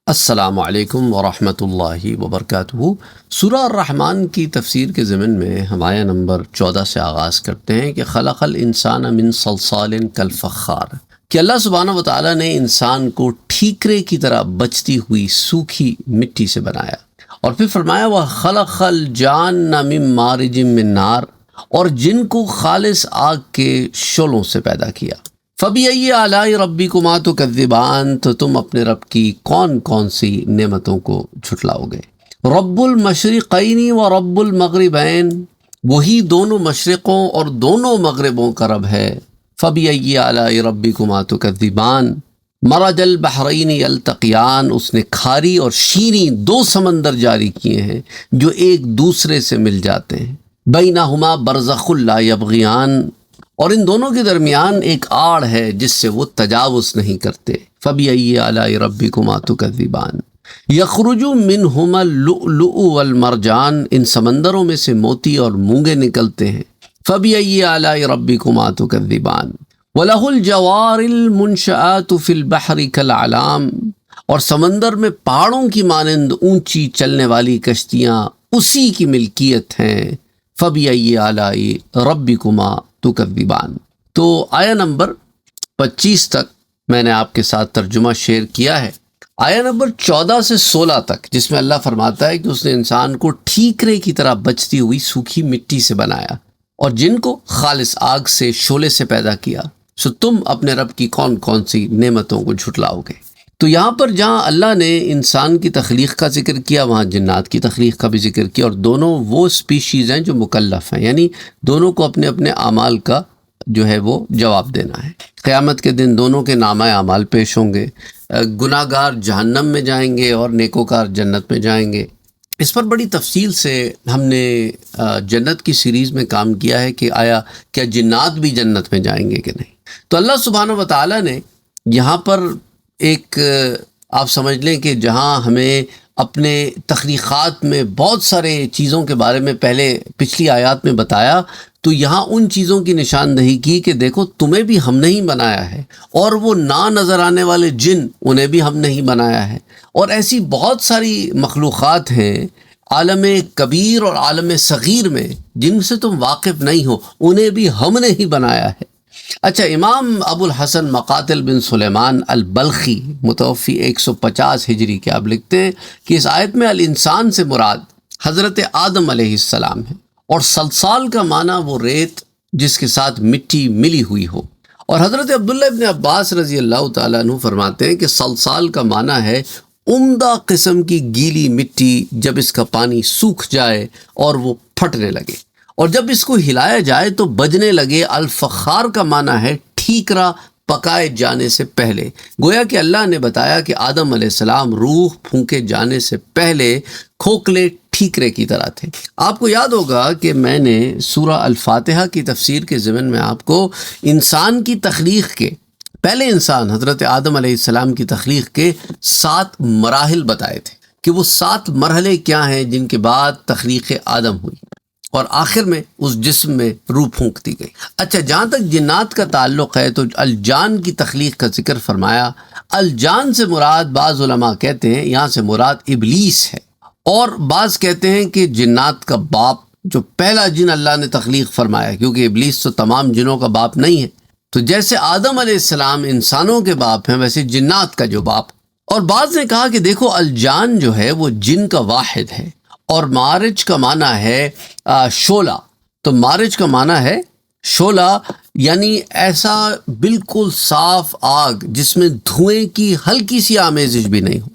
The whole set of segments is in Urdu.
السلام علیکم ورحمۃ اللہ وبرکاتہ۔ سورہ الرحمن کی تفسیر کے ضمن میں ہم آیہ نمبر 14 سے آغاز کرتے ہیں کہ خلق الانسان من صلصال کالفخار، کہ اللہ سبحانہ و تعالیٰ نے انسان کو ٹھیکرے کی طرح بچتی ہوئی سوکھی مٹی سے بنایا، اور پھر فرمایا وَخَلَقَ الْجَانَّ مِن مَارِجٍ مِّن نَار، اور جن کو خالص آگ کے شعلوں سے پیدا کیا۔ فَبِأَيِّ آلَاءِ رَبِّكُمَا تُكَذِّبَانِ، تو تم اپنے رب کی کون کون سی نعمتوں کو جھٹلاؤ گے۔ رب المشرقین و رب المغربین، وہی دونوں مشرقوں اور دونوں مغربوں کا رب ہے۔ فَبِأَيِّ آلَاءِ رَبِّكُمَا تُكَذِّبَانِ، مرج البحرین یلتقیان، اس نے کھاری اور شیریں دو سمندر جاری کیے ہیں جو ایک دوسرے سے مل جاتے ہیں۔ بینہما برزخ لا یبغیان، اور ان دونوں کے درمیان ایک آڑ ہے جس سے وہ تجاوز نہیں کرتے۔ فَبِأَيِّ آلَاءِ رَبِّكُمَا تُكَذِّبَانِ، یخرج منہما اللؤلؤ والمرجان، ان سمندروں میں سے موتی اور مونگے نکلتے ہیں۔ فَبِأَيِّ آلَاءِ رَبِّكُمَا تُكَذِّبَانِ، وَلَهُ الْجَوَارِ الْمُنشَآتُ فِي الْبَحْرِ كَالْأَعْلَامِ، اور سمندر میں پہاڑوں کی مانند اونچی چلنے والی کشتیاں اسی کی ملکیت ہیں۔ فَبِأَيِّ آلَاءِ رَبِّكُمَا تُكَذِّبَانِ۔ تو آیہ نمبر 25 تک میں نے آپ کے ساتھ ترجمہ شیئر کیا ہے۔ آیہ نمبر 14 سے 16 تک، جس میں اللہ فرماتا ہے کہ اس نے انسان کو ٹھیکرے کی طرح بچتی ہوئی سوکھی مٹی سے بنایا، اور جن کو خالص آگ سے شعلے سے پیدا کیا، سو تم اپنے رب کی کون کون سی نعمتوں کو جھٹلاؤ گے۔ تو یہاں پر جہاں اللہ نے انسان کی تخلیق کا ذکر کیا، وہاں جنات کی تخلیق کا بھی ذکر کیا، اور دونوں وہ سپیشیز ہیں جو مکلف ہیں، یعنی دونوں کو اپنے اپنے اعمال کا جو ہے وہ جواب دینا ہے۔ قیامت کے دن دونوں کے نامہ اعمال پیش ہوں گے، گناہ گار جہنم میں جائیں گے اور نیکوکار جنت میں جائیں گے۔ اس پر بڑی تفصیل سے ہم نے جنت کی سیریز میں کام کیا ہے کہ آیا کیا جنات بھی جنت میں جائیں گے کہ نہیں۔ تو اللہ سبحانہ و تعالیٰ نے یہاں پر ایک آپ سمجھ لیں کہ جہاں ہمیں اپنے تخلیقات میں بہت سارے چیزوں کے بارے میں پہلے پچھلی آیات میں بتایا، تو یہاں ان چیزوں کی نشاندہی کی کہ دیکھو تمہیں بھی ہم نے ہی بنایا ہے، اور وہ نہ نظر آنے والے جن، انہیں بھی ہم نے ہی بنایا ہے، اور ایسی بہت ساری مخلوقات ہیں عالم کبیر اور عالم صغیر میں جن سے تم واقف نہیں ہو، انہیں بھی ہم نے ہی بنایا ہے۔ اچھا، امام ابو الحسن مقاتل بن سلیمان البلخی متوفی 150 ہجری کے آپ لکھتے ہیں کہ اس آیت میں الانسان سے مراد حضرت آدم علیہ السلام ہے، اور صلصال کا معنی وہ ریت جس کے ساتھ مٹی ملی ہوئی ہو۔ اور حضرت عبداللہ ابن عباس رضی اللہ تعالیٰ عنہ فرماتے ہیں کہ صلصال کا معنی ہے عمدہ قسم کی گیلی مٹی، جب اس کا پانی سوکھ جائے اور وہ پھٹنے لگے، اور جب اس کو ہلایا جائے تو بجنے لگے۔ الفخار کا معنی ہے ٹھیکرا پکائے جانے سے پہلے، گویا کہ اللہ نے بتایا کہ آدم علیہ السلام روح پھونکے جانے سے پہلے کھوکھلے ٹھیکرے کی طرح تھے۔ آپ کو یاد ہوگا کہ میں نے سورہ الفاتحہ کی تفسیر کے ضمن میں آپ کو انسان کی تخلیق کے، پہلے انسان حضرت آدم علیہ السلام کی تخلیق کے 7 مراحل بتائے تھے کہ وہ 7 مرحلے کیا ہیں جن کے بعد تخلیق آدم ہوئی، اور آخر میں اس جسم میں روح پھونک دی گئی۔ اچھا، جہاں تک جنات کا تعلق ہے تو الجان کی تخلیق کا ذکر فرمایا۔ الجان سے مراد بعض علماء کہتے ہیں یہاں سے مراد ابلیس ہے، اور بعض کہتے ہیں کہ جنات کا باپ، جو پہلا جن اللہ نے تخلیق فرمایا، کیونکہ ابلیس تو تمام جنوں کا باپ نہیں ہے، تو جیسے آدم علیہ السلام انسانوں کے باپ ہیں ویسے جنات کا جو باپ۔ اور بعض نے کہا کہ دیکھو الجان جو ہے وہ جن کا واحد ہے، اور مارج کا معنی ہے شعلہ، تو مارج کا معنی ہے شعلہ، یعنی ایسا بالکل صاف آگ جس میں دھوئیں کی ہلکی سی آمیزش بھی نہیں ہو۔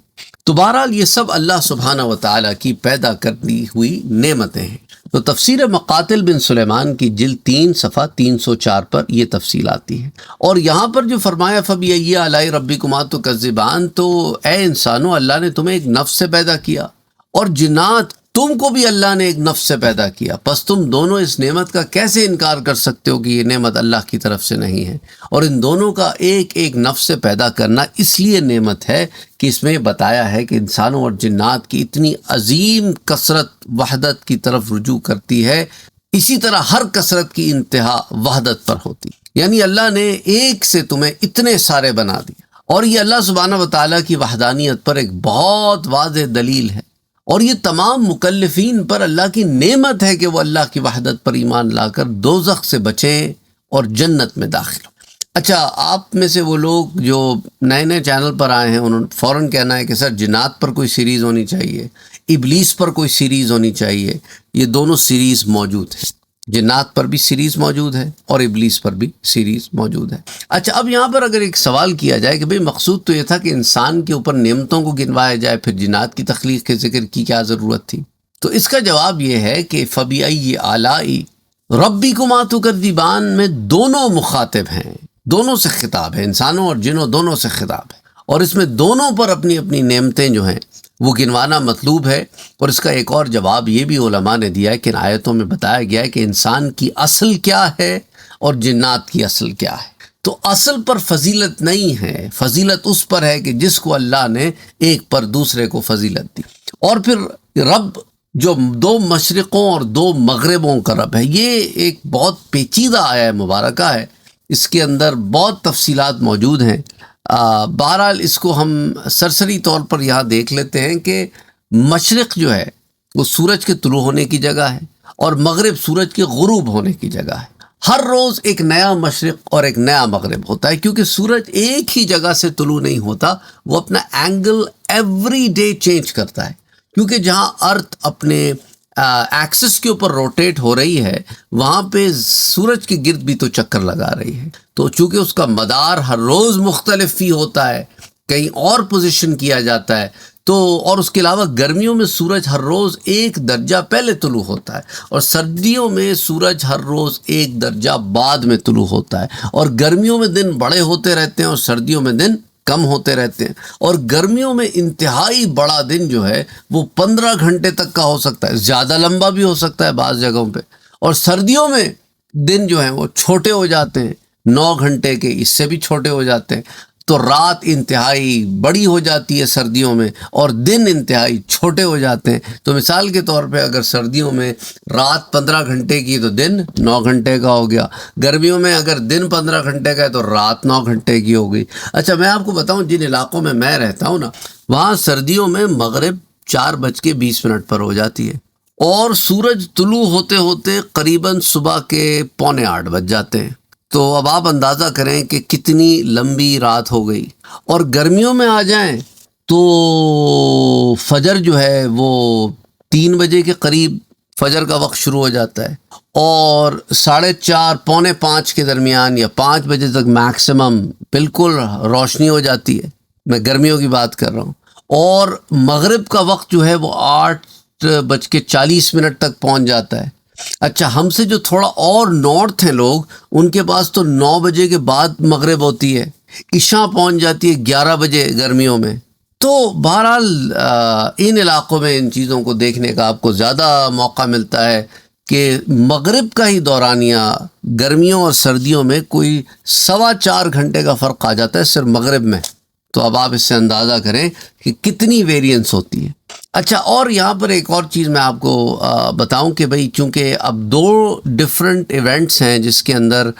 تو بہرحال یہ سب اللہ سبحانہ و تعالیٰ کی پیدا کردی ہوئی نعمتیں ہیں۔ تو تفسیر مقاتل بن سلیمان کی جلد 3 صفحہ 304 پر یہ تفصیل آتی ہے، اور یہاں پر جو فرمایا فَبِأَيِّ آلَاءِ رَبِّكُمَا تُكَذِّبَانِ، تو اے انسانوں، اللہ نے تمہیں ایک نفس سے پیدا کیا، اور جنات تم کو بھی اللہ نے ایک نفس سے پیدا کیا، پس تم دونوں اس نعمت کا کیسے انکار کر سکتے ہو کہ یہ نعمت اللہ کی طرف سے نہیں ہے؟ اور ان دونوں کا ایک ایک نفس سے پیدا کرنا اس لیے نعمت ہے کہ اس میں بتایا ہے کہ انسانوں اور جنات کی اتنی عظیم کثرت وحدت کی طرف رجوع کرتی ہے، اسی طرح ہر کثرت کی انتہا وحدت پر ہوتی، یعنی اللہ نے ایک سے تمہیں اتنے سارے بنا دیے، اور یہ اللہ سبحانہ و تعالیٰ کی وحدانیت پر ایک بہت واضح دلیل ہے، اور یہ تمام مکلفین پر اللہ کی نعمت ہے کہ وہ اللہ کی وحدت پر ایمان لا کر دوزخ سے بچیں اور جنت میں داخل ہوں۔ اچھا، آپ میں سے وہ لوگ جو نئے نئے چینل پر آئے ہیں، انہوں نے فوراً کہنا ہے کہ سر جنات پر کوئی سیریز ہونی چاہیے، ابلیس پر کوئی سیریز ہونی چاہیے۔ یہ دونوں سیریز موجود ہیں، جنات پر بھی سیریز موجود ہے اور ابلیس پر بھی سیریز موجود ہے۔ اچھا، اب یہاں پر اگر ایک سوال کیا جائے کہ بھئی مقصود تو یہ تھا کہ انسان کے اوپر نعمتوں کو گنوایا جائے، پھر جنات کی تخلیق کے ذکر کی کیا ضرورت تھی؟ تو اس کا جواب یہ ہے کہ فَبِأَيِّ آلَاءِ رَبِّكُمَا تُكَذِّبَانِ میں دونوں مخاطب ہیں، دونوں سے خطاب ہے، انسانوں اور جنوں دونوں سے خطاب ہے، اور اس میں دونوں پر اپنی اپنی نعمتیں جو ہیں وہ گنوانا مطلوب ہے۔ اور اس کا ایک اور جواب یہ بھی علماء نے دیا ہے کہ ان آیتوں میں بتایا گیا ہے کہ انسان کی اصل کیا ہے اور جنات کی اصل کیا ہے۔ تو اصل پر فضیلت نہیں ہے، فضیلت اس پر ہے کہ جس کو اللہ نے ایک پر دوسرے کو فضیلت دی۔ اور پھر رب جو دو مشرقوں اور دو مغربوں کا رب ہے، یہ ایک بہت پیچیدہ آیہ مبارکہ ہے، اس کے اندر بہت تفصیلات موجود ہیں۔ بہرحال اس کو ہم سرسری طور پر یہاں دیکھ لیتے ہیں کہ مشرق جو ہے وہ سورج کے طلوع ہونے کی جگہ ہے، اور مغرب سورج کے غروب ہونے کی جگہ ہے۔ ہر روز ایک نیا مشرق اور ایک نیا مغرب ہوتا ہے، کیونکہ سورج ایک ہی جگہ سے طلوع نہیں ہوتا، وہ اپنا اینگل ایوری ڈے چینج کرتا ہے، کیونکہ جہاں ارتھ اپنے ایکسس کے اوپر روٹیٹ ہو رہی ہے، وہاں پہ سورج کے گرد بھی تو چکر لگا رہی ہے۔ تو چونکہ اس کا مدار ہر روز مختلف ہی ہوتا ہے، کہیں اور پوزیشن کیا جاتا ہے، تو اور اس کے علاوہ گرمیوں میں سورج ہر روز ایک درجہ پہلے طلوع ہوتا ہے، اور سردیوں میں سورج ہر روز ایک درجہ بعد میں طلوع ہوتا ہے، اور گرمیوں میں دن بڑے ہوتے رہتے ہیں اور سردیوں میں دن کم ہوتے رہتے ہیں، اور گرمیوں میں انتہائی بڑا دن جو ہے وہ 15 گھنٹے تک کا ہو سکتا ہے، زیادہ لمبا بھی ہو سکتا ہے بعض جگہوں پہ، اور سردیوں میں دن جو ہیں وہ چھوٹے ہو جاتے ہیں، 9 گھنٹے کے، اس سے بھی چھوٹے ہو جاتے ہیں۔ تو رات انتہائی بڑی ہو جاتی ہے سردیوں میں، اور دن انتہائی چھوٹے ہو جاتے ہیں۔ تو مثال کے طور پہ اگر سردیوں میں رات 15 گھنٹے کی تو دن 9 گھنٹے کا ہو گیا، گرمیوں میں اگر دن 15 گھنٹے کا ہے تو رات 9 گھنٹے کی ہو گئی۔ اچھا، میں آپ کو بتاؤں جن علاقوں میں میں رہتا ہوں نا، وہاں سردیوں میں مغرب 4:20 پر ہو جاتی ہے، اور سورج طلوع ہوتے ہوتے قریباً صبح کے 7:45 بج جاتے ہیں۔ تو اب آپ اندازہ کریں کہ کتنی لمبی رات ہو گئی۔ اور گرمیوں میں آ جائیں تو فجر جو ہے وہ 3 بجے کے قریب فجر کا وقت شروع ہو جاتا ہے، اور 4:30 پونے 5 کے درمیان یا 5 بجے تک میکسیمم بالکل روشنی ہو جاتی ہے۔ میں گرمیوں کی بات کر رہا ہوں۔ اور مغرب کا وقت جو ہے وہ 8:40 تک پہنچ جاتا ہے۔ اچھا، ہم سے جو تھوڑا اور نارتھ ہیں لوگ، ان کے پاس تو 9 بجے کے بعد مغرب ہوتی ہے، عشاء پہنچ جاتی ہے 11 بجے گرمیوں میں۔ تو بہرحال ان علاقوں میں ان چیزوں کو دیکھنے کا آپ کو زیادہ موقع ملتا ہے کہ مغرب کا ہی دورانیہ گرمیوں اور سردیوں میں کوئی 4.25 گھنٹے کا فرق آ جاتا ہے صرف مغرب میں۔ تو اب آپ اس سے اندازہ کریں کہ کتنی ویریئنس ہوتی ہے۔ اچھا، اور یہاں پر ایک اور چیز میں آپ کو بتاؤں کہ بھئی چونکہ اب 2 ڈفرینٹ ایونٹس ہیں جس کے اندر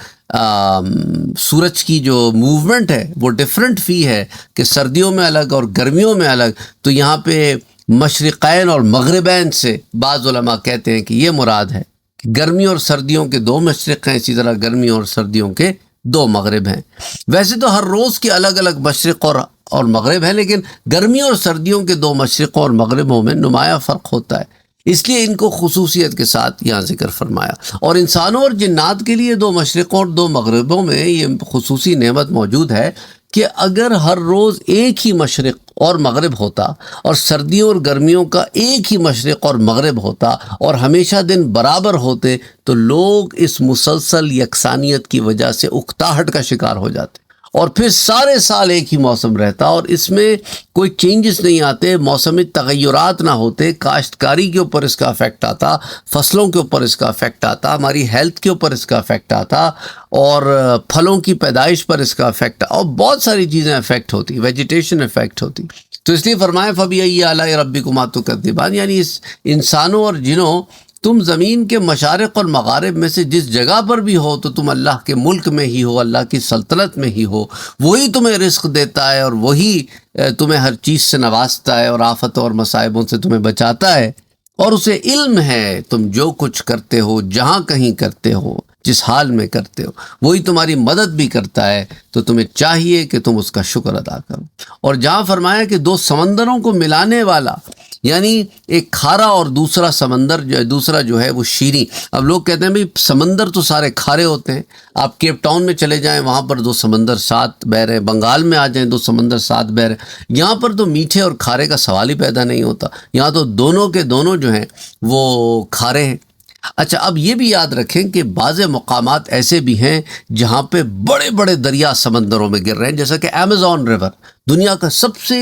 سورج کی جو موومنٹ ہے وہ ڈفرینٹ فی ہے، کہ سردیوں میں الگ اور گرمیوں میں الگ، تو یہاں پہ مشرقین اور مغربین سے بعض علماء کہتے ہیں کہ یہ مراد ہے کہ گرمیوں اور سردیوں کے 2 مشرق ہیں، اسی طرح گرمیوں اور سردیوں کے 2 مغرب ہیں۔ ویسے تو ہر روز کے الگ الگ مشرق اور مغرب ہیں، لیکن گرمیوں اور سردیوں کے 2 مشرقوں اور مغربوں میں نمایاں فرق ہوتا ہے، اس لیے ان کو خصوصیت کے ساتھ یہاں ذکر فرمایا۔ اور انسانوں اور جنات کے لیے 2 مشرقوں اور 2 مغربوں میں یہ خصوصی نعمت موجود ہے کہ اگر ہر روز ایک ہی مشرق اور مغرب ہوتا، اور سردیوں اور گرمیوں کا ایک ہی مشرق اور مغرب ہوتا، اور ہمیشہ دن برابر ہوتے، تو لوگ اس مسلسل یکسانیت کی وجہ سے اکتاہٹ کا شکار ہو جاتے، اور پھر سارے سال ایک ہی موسم رہتا، اور اس میں کوئی چینجز نہیں آتے، موسمی تغیرات نہ ہوتے، کاشتکاری کے اوپر اس کا افیکٹ آتا، فصلوں کے اوپر اس کا افیکٹ آتا، ہماری ہیلتھ کے اوپر اس کا افیکٹ آتا، اور پھلوں کی پیدائش پر اس کا افیکٹ، اور بہت ساری چیزیں افیکٹ ہوتی، ویجیٹیشن افیکٹ ہوتی۔ تو اس لیے فرمایا فَبِأَيِّ آلَاءِ رَبِّكُمَا تُكَذِّبَانِ، یعنی اس انسانوں اور جنوں تم زمین کے مشارق اور مغارب میں سے جس جگہ پر بھی ہو تو تم اللہ کے ملک میں ہی ہو، اللہ کی سلطنت میں ہی ہو، وہی تمہیں رزق دیتا ہے اور وہی تمہیں ہر چیز سے نوازتا ہے اور آفتوں اور مصائبوں سے تمہیں بچاتا ہے، اور اسے علم ہے تم جو کچھ کرتے ہو، جہاں کہیں کرتے ہو، جس حال میں کرتے ہو، وہی تمہاری مدد بھی کرتا ہے، تو تمہیں چاہیے کہ تم اس کا شکر ادا کرو۔ اور جہاں فرمایا کہ دو سمندروں کو ملانے والا، یعنی ایک کھارا اور دوسرا سمندر دوسرا جو ہے وہ شیریں۔ اب لوگ کہتے ہیں بھئی سمندر تو سارے کھارے ہوتے ہیں، آپ کیپ ٹاؤن میں چلے جائیں وہاں پر دو سمندر ساتھ بہہ رہے ہیں، بنگال میں آ جائیں دو سمندر ساتھ بہہ رہے ہیں، یہاں پر تو میٹھے اور کھارے کا سوال ہی پیدا نہیں ہوتا، یہاں تو دونوں کے دونوں جو ہیں وہ کھارے ہیں۔ اچھا، اب یہ بھی یاد رکھیں کہ بعض مقامات ایسے بھی ہیں جہاں پہ بڑے بڑے دریا سمندروں میں گر رہے ہیں، جیسا کہ ایمیزون ریور، دنیا کا سب سے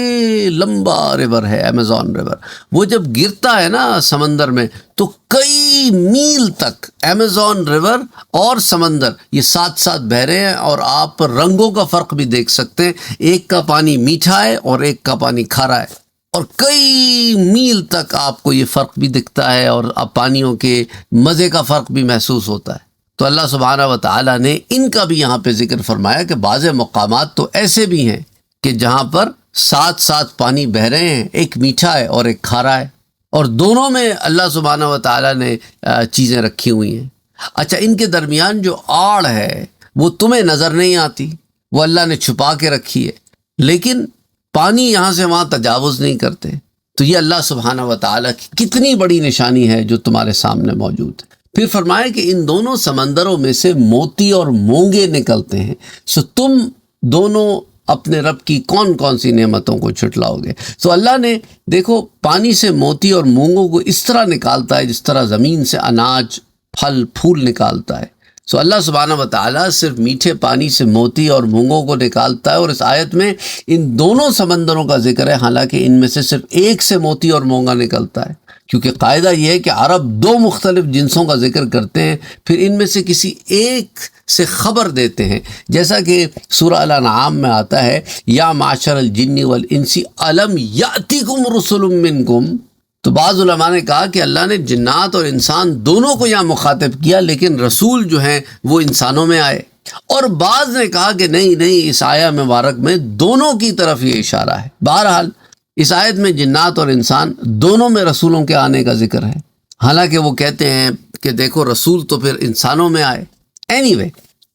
لمبا ریور ہے ایمیزون ریور۔ وہ جب گرتا ہے نا سمندر میں تو کئی میل تک ایمیزون ریور اور سمندر یہ ساتھ ساتھ بہہ رہے ہیں، اور آپ رنگوں کا فرق بھی دیکھ سکتے ہیں، ایک کا پانی میٹھا ہے اور ایک کا پانی کھارا ہے، اور کئی میل تک آپ کو یہ فرق بھی دکھتا ہے، اور پانیوں کے مزے کا فرق بھی محسوس ہوتا ہے۔ تو اللہ سبحانہ و تعالیٰ نے ان کا بھی یہاں پہ ذکر فرمایا کہ بعض مقامات تو ایسے بھی ہیں کہ جہاں پر ساتھ ساتھ پانی بہہ رہے ہیں، ایک میٹھا ہے اور ایک کھارا ہے، اور دونوں میں اللہ سبحانہ و تعالیٰ نے چیزیں رکھی ہوئی ہیں۔ اچھا، ان کے درمیان جو آڑ ہے وہ تمہیں نظر نہیں آتی، وہ اللہ نے چھپا کے رکھی ہے، لیکن پانی یہاں سے وہاں تجاوز نہیں کرتے۔ تو یہ اللہ سبحانہ و تعالیٰ کی کتنی بڑی نشانی ہے جو تمہارے سامنے موجود ہے۔ پھر فرمایا کہ ان دونوں سمندروں میں سے موتی اور مونگے نکلتے ہیں، سو تم دونوں اپنے رب کی کون کون سی نعمتوں کو چھٹلاؤ گے۔ تو اللہ نے دیکھو پانی سے موتی اور مونگوں کو اس طرح نکالتا ہے جس طرح زمین سے اناج پھل پھول نکالتا ہے۔ سو اللہ سبحانہ و تعالیٰ صرف میٹھے پانی سے موتی اور مونگوں کو نکالتا ہے، اور اس آیت میں ان دونوں سمندروں کا ذکر ہے، حالانکہ ان میں سے صرف ایک سے موتی اور مونگا نکلتا ہے، کیونکہ قاعدہ یہ ہے کہ عرب دو مختلف جنسوں کا ذکر کرتے ہیں، پھر ان میں سے کسی ایک سے خبر دیتے ہیں، جیسا کہ سورہ الانعام میں آتا ہے یا معشر الجن والانس الم یاتکم رسل منکم۔ تو بعض علماء نے کہا کہ اللہ نے جنات اور انسان دونوں کو یہاں مخاطب کیا، لیکن رسول جو ہیں وہ انسانوں میں آئے، اور بعض نے کہا کہ نہیں اس آیہ مبارک میں دونوں کی طرف یہ اشارہ ہے۔ بہرحال اس آیت میں جنات اور انسان دونوں میں رسولوں کے آنے کا ذکر ہے، حالانکہ وہ کہتے ہیں کہ دیکھو رسول تو پھر انسانوں میں آئے۔ اینی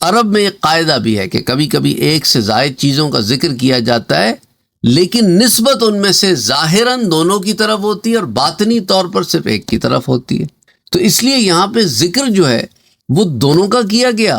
عرب میں ایک قاعدہ بھی ہے کہ کبھی کبھی ایک سے زائد چیزوں کا ذکر کیا جاتا ہے، لیکن نسبت ان میں سے ظاہراً دونوں کی طرف ہوتی ہے اور باطنی طور پر صرف ایک کی طرف ہوتی ہے۔ تو اس لیے یہاں پہ ذکر جو ہے وہ دونوں کا کیا گیا،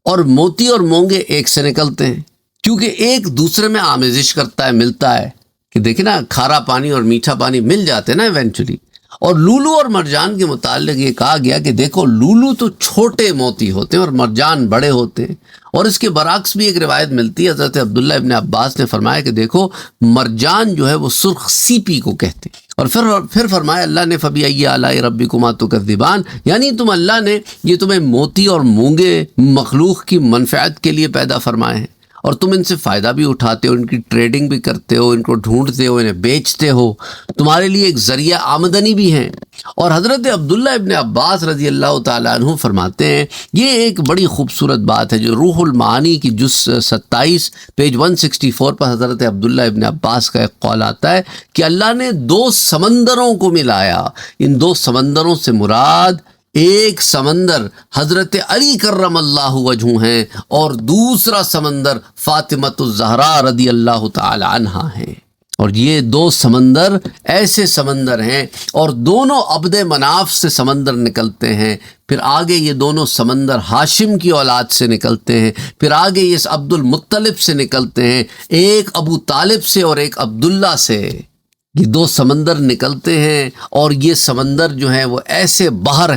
اور موتی اور مونگے ایک سے نکلتے ہیں، کیونکہ ایک دوسرے میں آمیزش کرتا ہے، ملتا ہے، کہ دیکھیں نا کھارا پانی اور میٹھا پانی مل جاتے ہیں نا ایونچولی۔ اور لولو اور مرجان کے متعلق یہ کہا گیا کہ دیکھو لولو تو چھوٹے موتی ہوتے ہیں اور مرجان بڑے ہوتے ہیں، اور اس کے برعکس بھی ایک روایت ملتی ہے، حضرت عبداللہ ابن عباس نے فرمایا کہ دیکھو مرجان جو ہے وہ سرخ سیپی کو کہتے ہیں، اور پھر فرمایا اللہ نے فَبِأَيِّ آلَاءِ رَبِّكُمَا تُكَذِّبَانِ، یعنی اللہ نے یہ تمہیں موتی اور مونگے مخلوق کی منفعت کے لیے پیدا فرمائے ہیں، اور تم ان سے فائدہ بھی اٹھاتے ہو، ان کی ٹریڈنگ بھی کرتے ہو، ان کو ڈھونڈتے ہو، انہیں بیچتے ہو، تمہارے لیے ایک ذریعہ آمدنی بھی ہیں۔ اور حضرت عبداللہ ابن عباس رضی اللہ تعالیٰ عنہ فرماتے ہیں، یہ ایک بڑی خوبصورت بات ہے جو روح المعانی کی جز 27 پیج 164 پر حضرت عبداللہ ابن عباس کا ایک قول آتا ہے کہ اللہ نے دو سمندروں کو ملایا۔ ان دو سمندروں سے مراد ایک سمندر حضرت علی کرم اللہ وجہہ ہیں، اور دوسرا سمندر فاطمۃ الزہراء رضی اللہ تعالی عنہا ہیں۔ اور یہ دو سمندر ایسے سمندر ہیں، اور دونوں عبد مناف سے سمندر نکلتے ہیں، پھر آگے یہ دونوں سمندر ہاشم کی اولاد سے نکلتے ہیں، پھر آگے یہ عبد المطلب سے نکلتے ہیں، ایک ابو طالب سے اور ایک عبداللہ سے۔ یہ دو سمندر نکلتے ہیں، اور یہ سمندر جو ہیں وہ ایسے بحر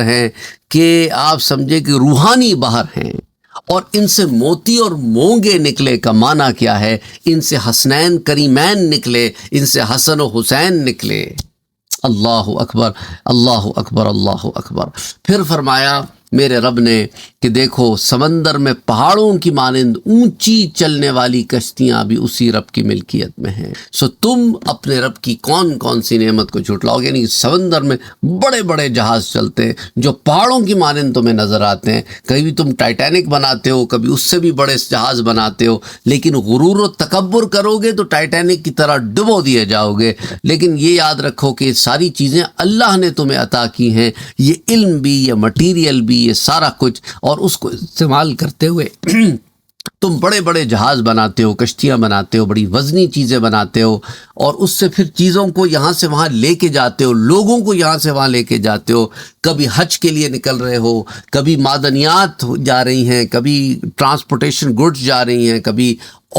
ہیں کہ آپ سمجھے کہ روحانی بحر ہیں، اور ان سے موتی اور مونگے نکلے کا معنی کیا ہے؟ ان سے حسنین کریمین نکلے، ان سے حسن و حسین نکلے۔ اللہ اکبر اللہ اکبر اللہ اکبر۔ پھر فرمایا میرے رب نے کہ دیکھو سمندر میں پہاڑوں کی مانند اونچی چلنے والی کشتیاں بھی اسی رب کی ملکیت میں ہیں. سو تم اپنے رب کی کون کون سی نعمت کو جھٹلاؤ گے؟ یعنی سمندر میں بڑے بڑے جہاز چلتے ہیں جو پہاڑوں کی مانند تمہیں نظر آتے ہیں. کبھی تم ٹائٹینک بناتے ہو، کبھی اس سے بھی بڑے جہاز بناتے ہو، لیکن غرور و تکبر کرو گے تو ٹائٹینک کی طرح ڈبو دیے جاؤ گے. لیکن یہ یاد رکھو کہ یہ ساری چیزیں اللہ نے تمہیں عطا کی ہیں، یہ علم بھی، یہ مٹیریل بھی، یہ سارا کچھ، اور اس کو استعمال کرتے ہوئے تم بڑے بڑے جہاز بناتے ہو، کشتیاں بناتے ہو، بڑی وزنی چیزیں بناتے ہو، اور اس سے پھر چیزوں کو یہاں سے وہاں لے کے جاتے ہو، لوگوں کو یہاں سے وہاں لے کے جاتے ہو. کبھی حج کے لیے نکل رہے ہو، کبھی معدنیات جا رہی ہیں، کبھی ٹرانسپورٹیشن گڈز جا رہی ہیں، کبھی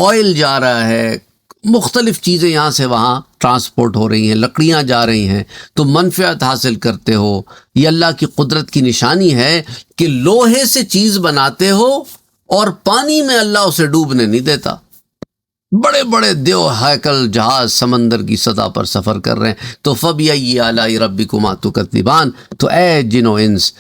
آئل جا رہا ہے، مختلف چیزیں یہاں سے وہاں ٹرانسپورٹ ہو رہی ہیں، لکڑیاں جا رہی ہیں، تو منفعت حاصل کرتے ہو. یہ اللہ کی قدرت کی نشانی ہے کہ لوہے سے چیز بناتے ہو اور پانی میں اللہ اسے ڈوبنے نہیں دیتا. بڑے بڑے دیو ہیکل جہاز سمندر کی سطح پر سفر کر رہے ہیں. تو فَبِأَيِّ آلَاءِ رَبِّكُمَا تُكَذِّبَانِ، تو اے جن و انس،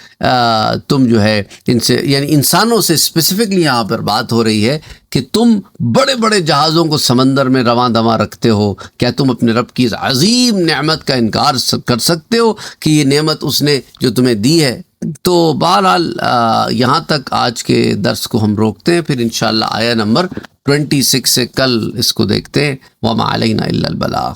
تم جو ہے ان سے، یعنی انسانوں سے اسپیسیفکلی یہاں پر بات ہو رہی ہے کہ تم بڑے بڑے جہازوں کو سمندر میں رواں دواں رکھتے ہو. کیا تم اپنے رب کی اس عظیم نعمت کا انکار کر سکتے ہو کہ یہ نعمت اس نے جو تمہیں دی ہے؟ تو بہرحال یہاں تک آج کے درس کو ہم روکتے ہیں، پھر انشاءاللہ آیہ نمبر 26 سے کل اس کو دیکھتے ہیں. وَمَا عَلَيْنَا إِلَّا الْبَلَاغُ.